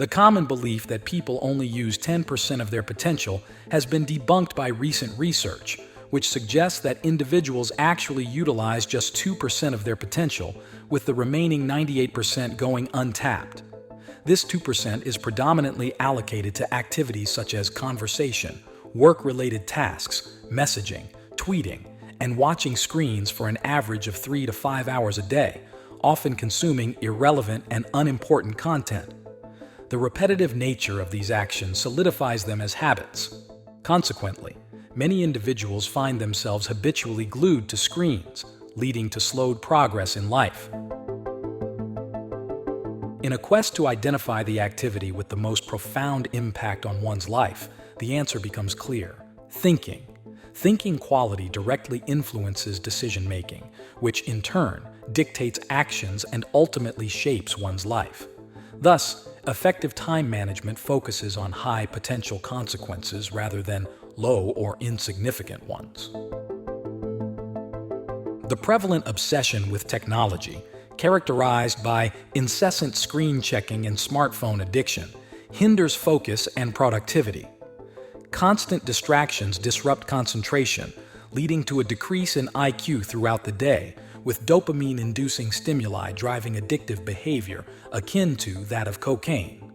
The common belief that people only use 10% of their potential has been debunked by recent research, which suggests that individuals actually utilize just 2% of their potential, with the remaining 98% going untapped. This 2% is predominantly allocated to activities such as conversation, work-related tasks, messaging, tweeting, and watching screens for an average of 3 to 5 hours a day, often consuming irrelevant and unimportant content. The repetitive nature of these actions solidifies them as habits. Consequently, many individuals find themselves habitually glued to screens, leading to slowed progress in life. In a quest to identify the activity with the most profound impact on one's life, the answer becomes clear: thinking. Thinking quality directly influences decision-making, which in turn dictates actions and ultimately shapes one's life. Thus, effective time management focuses on high potential consequences rather than low or insignificant ones. The prevalent obsession with technology, characterized by incessant screen checking and smartphone addiction, hinders focus and productivity. Constant distractions disrupt concentration, leading to a decrease in IQ throughout the day, with dopamine-inducing stimuli driving addictive behavior akin to that of cocaine.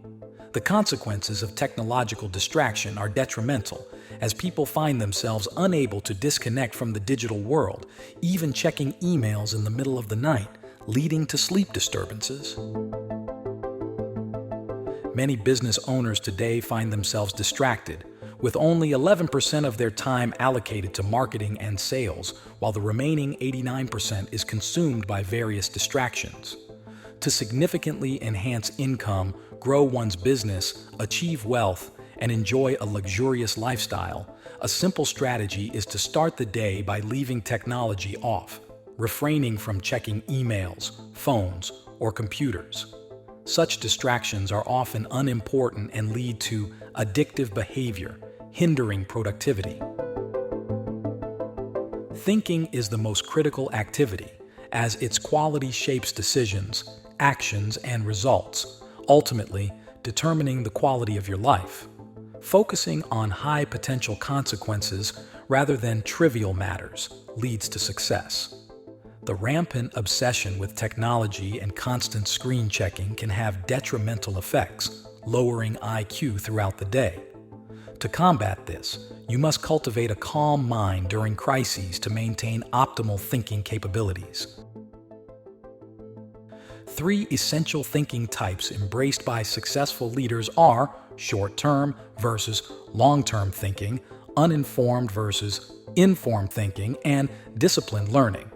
The consequences of technological distraction are detrimental, as people find themselves unable to disconnect from the digital world, even checking emails in the middle of the night, leading to sleep disturbances. Many business owners today find themselves distracted, with only 11% of their time allocated to marketing and sales, while the remaining 89% is consumed by various distractions. To significantly enhance income, grow one's business, achieve wealth, and enjoy a luxurious lifestyle, a simple strategy is to start the day by leaving technology off, refraining from checking emails, phones, or computers. Such distractions are often unimportant and lead to addictive behavior, hindering productivity. Thinking is the most critical activity, as its quality shapes decisions, actions, and results, ultimately determining the quality of your life. Focusing on high potential consequences rather than trivial matters leads to success. The rampant obsession with technology and constant screen checking can have detrimental effects, lowering IQ throughout the day. To combat this, you must cultivate a calm mind during crises to maintain optimal thinking capabilities. 3 essential thinking types embraced by successful leaders are short-term versus long-term thinking, uninformed versus informed thinking, and disciplined learning.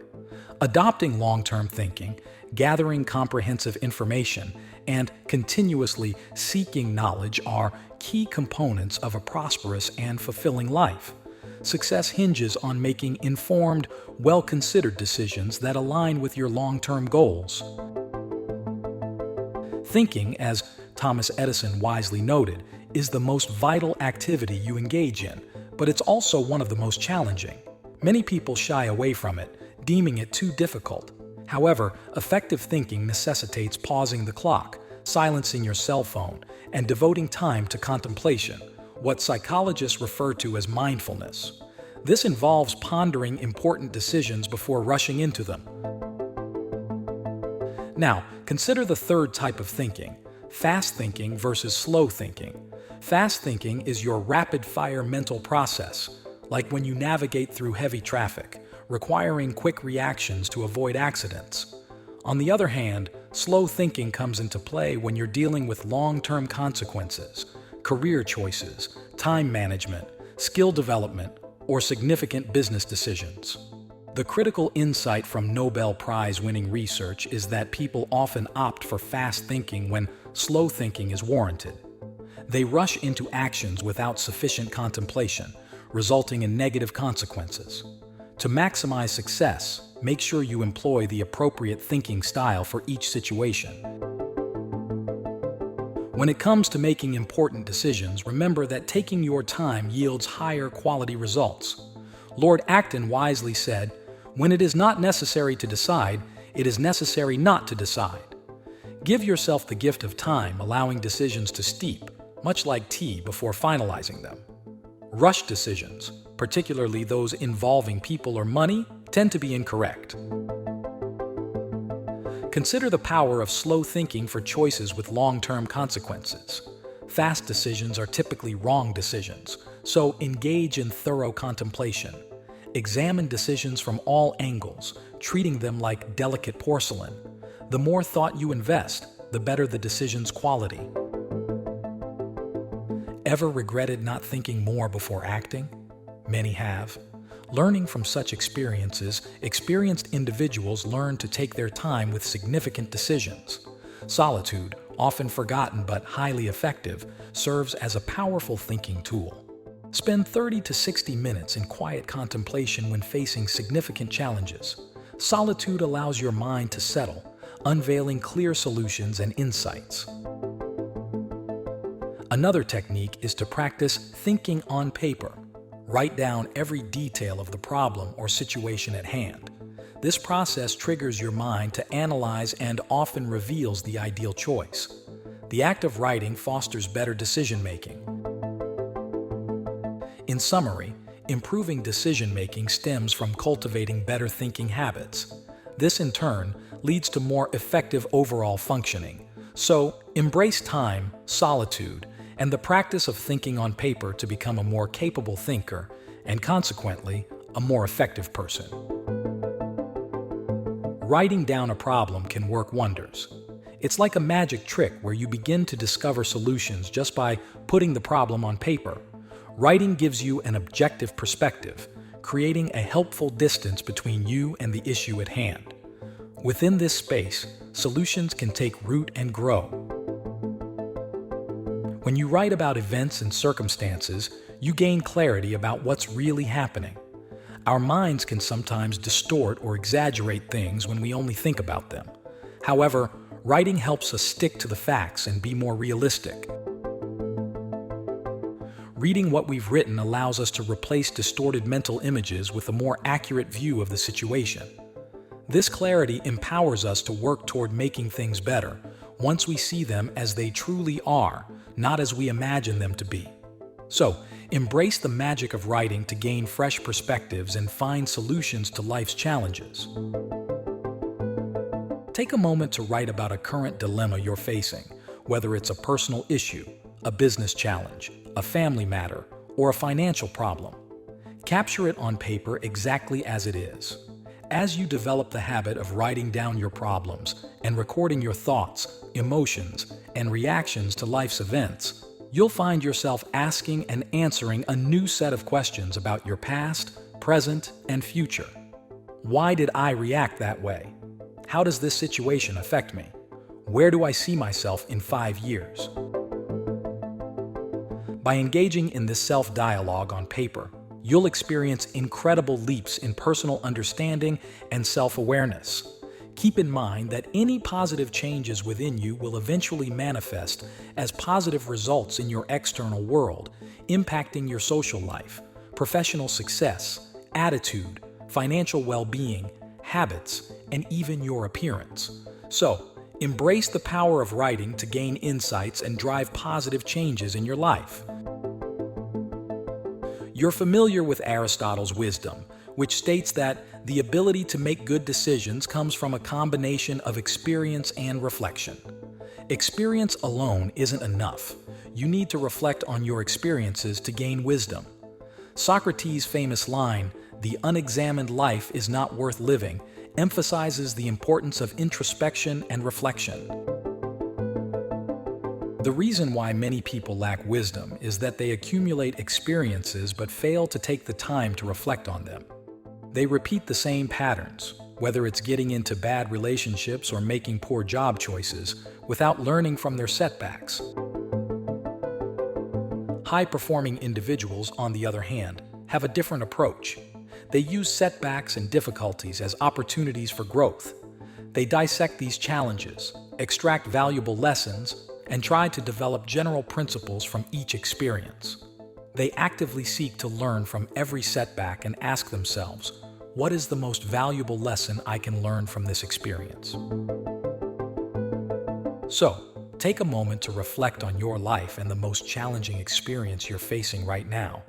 Adopting long-term thinking, gathering comprehensive information, and continuously seeking knowledge are key components of a prosperous and fulfilling life. Success hinges on making informed, well-considered decisions that align with your long-term goals. Thinking, as Thomas Edison wisely noted, is the most vital activity you engage in, but it's also one of the most challenging. Many people shy away from it, deeming it too difficult. However, effective thinking necessitates pausing the clock, silencing your cell phone, and devoting time to contemplation, what psychologists refer to as mindfulness. This involves pondering important decisions before rushing into them. Now, consider the third type of thinking: fast thinking versus slow thinking. Fast thinking is your rapid-fire mental process, like when you navigate through heavy traffic, requiring quick reactions to avoid accidents. On the other hand, slow thinking comes into play when you're dealing with long-term consequences, career choices, time management, skill development, or significant business decisions. The critical insight from Nobel Prize-winning research is that people often opt for fast thinking when slow thinking is warranted. They rush into actions without sufficient contemplation, resulting in negative consequences. To maximize success, make sure you employ the appropriate thinking style for each situation. When it comes to making important decisions, remember that taking your time yields higher quality results. Lord Acton wisely said, "When it is not necessary to decide, it is necessary not to decide." Give yourself the gift of time, allowing decisions to steep, much like tea, before finalizing them. Rushed decisions, particularly those involving people or money, tend to be incorrect. Consider the power of slow thinking for choices with long-term consequences. Fast decisions are typically wrong decisions, so engage in thorough contemplation. Examine decisions from all angles, treating them like delicate porcelain. The more thought you invest, the better the decision's quality. Ever regretted not thinking more before acting? Many have. Learning from such experiences, experienced individuals learn to take their time with significant decisions. Solitude, often forgotten but highly effective, serves as a powerful thinking tool. Spend 30 to 60 minutes in quiet contemplation when facing significant challenges. Solitude allows your mind to settle, unveiling clear solutions and insights. Another technique is to practice thinking on paper. Write down every detail of the problem or situation at hand. This process triggers your mind to analyze and often reveals the ideal choice. The act of writing fosters better decision-making. In summary, improving decision-making stems from cultivating better thinking habits. This, in turn, leads to more effective overall functioning. So, embrace time, solitude, and the practice of thinking on paper to become a more capable thinker and, consequently, a more effective person. Writing down a problem can work wonders. It's like a magic trick where you begin to discover solutions just by putting the problem on paper. Writing gives you an objective perspective, creating a helpful distance between you and the issue at hand. Within this space, solutions can take root and grow. When you write about events and circumstances, you gain clarity about what's really happening. Our minds can sometimes distort or exaggerate things when we only think about them. However, writing helps us stick to the facts and be more realistic. Reading what we've written allows us to replace distorted mental images with a more accurate view of the situation. This clarity empowers us to work toward making things better once we see them as they truly are, not as we imagine them to be. So, embrace the magic of writing to gain fresh perspectives and find solutions to life's challenges. Take a moment to write about a current dilemma you're facing, whether it's a personal issue, a business challenge, a family matter, or a financial problem. Capture it on paper exactly as it is. As you develop the habit of writing down your problems and recording your thoughts, emotions, and reactions to life's events, you'll find yourself asking and answering a new set of questions about your past, present, and future. Why did I react that way? How does this situation affect me? Where do I see myself in 5 years? By engaging in this self-dialogue on paper, you'll experience incredible leaps in personal understanding and self-awareness. Keep in mind that any positive changes within you will eventually manifest as positive results in your external world, impacting your social life, professional success, attitude, financial well-being, habits, and even your appearance. So, embrace the power of writing to gain insights and drive positive changes in your life. You're familiar with Aristotle's wisdom, which states that the ability to make good decisions comes from a combination of experience and reflection. Experience alone isn't enough. You need to reflect on your experiences to gain wisdom. Socrates' famous line, "The unexamined life is not worth living," emphasizes the importance of introspection and reflection. The reason why many people lack wisdom is that they accumulate experiences but fail to take the time to reflect on them. They repeat the same patterns, whether it's getting into bad relationships or making poor job choices, without learning from their setbacks. High-performing individuals, on the other hand, have a different approach. They use setbacks and difficulties as opportunities for growth. They dissect these challenges, extract valuable lessons, and try to develop general principles from each experience. They actively seek to learn from every setback and ask themselves, what is the most valuable lesson I can learn from this experience? So, take a moment to reflect on your life and the most challenging experience you're facing right now.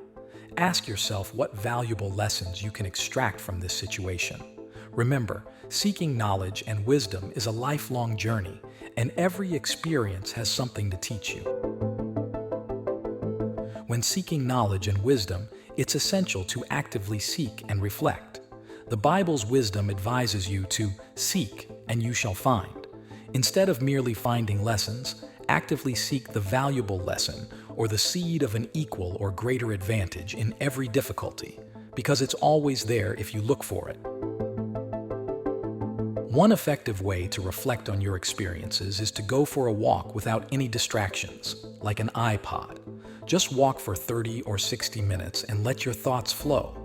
Ask yourself what valuable lessons you can extract from this situation. Remember, seeking knowledge and wisdom is a lifelong journey, and every experience has something to teach you. When seeking knowledge and wisdom, it's essential to actively seek and reflect. The Bible's wisdom advises you to seek and you shall find. Instead of merely finding lessons, actively seek the valuable lesson or the seed of an equal or greater advantage in every difficulty, because it's always there if you look for it. One effective way to reflect on your experiences is to go for a walk without any distractions, like an iPod. Just walk for 30 or 60 minutes and let your thoughts flow.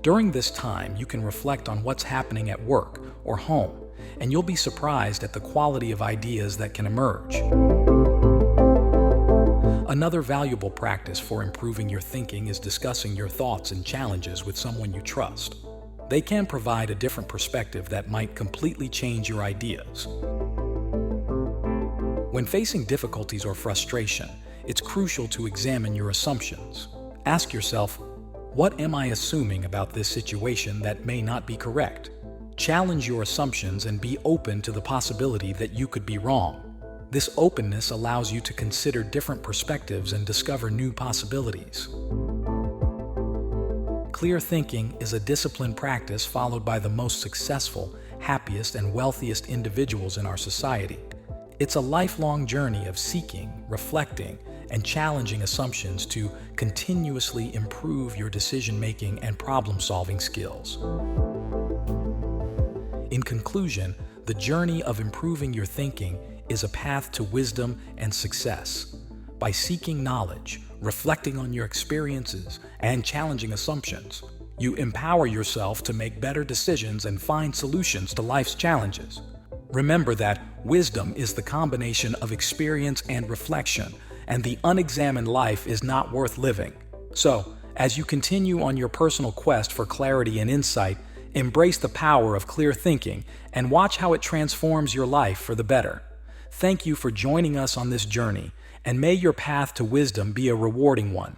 During this time, you can reflect on what's happening at work or home, and you'll be surprised at the quality of ideas that can emerge. Another valuable practice for improving your thinking is discussing your thoughts and challenges with someone you trust. They can provide a different perspective that might completely change your ideas. When facing difficulties or frustration, it's crucial to examine your assumptions. Ask yourself, what am I assuming about this situation that may not be correct? Challenge your assumptions and be open to the possibility that you could be wrong. This openness allows you to consider different perspectives and discover new possibilities. Clear thinking is a disciplined practice followed by the most successful, happiest, and wealthiest individuals in our society. It's a lifelong journey of seeking, reflecting, and challenging assumptions to continuously improve your decision-making and problem-solving skills. In conclusion, the journey of improving your thinking is a path to wisdom and success. By seeking knowledge, reflecting on your experiences, and challenging assumptions, you empower yourself to make better decisions and find solutions to life's challenges. Remember that wisdom is the combination of experience and reflection, and the unexamined life is not worth living. So, as you continue on your personal quest for clarity and insight, embrace the power of clear thinking and watch how it transforms your life for the better. Thank you for joining us on this journey, and may your path to wisdom be a rewarding one.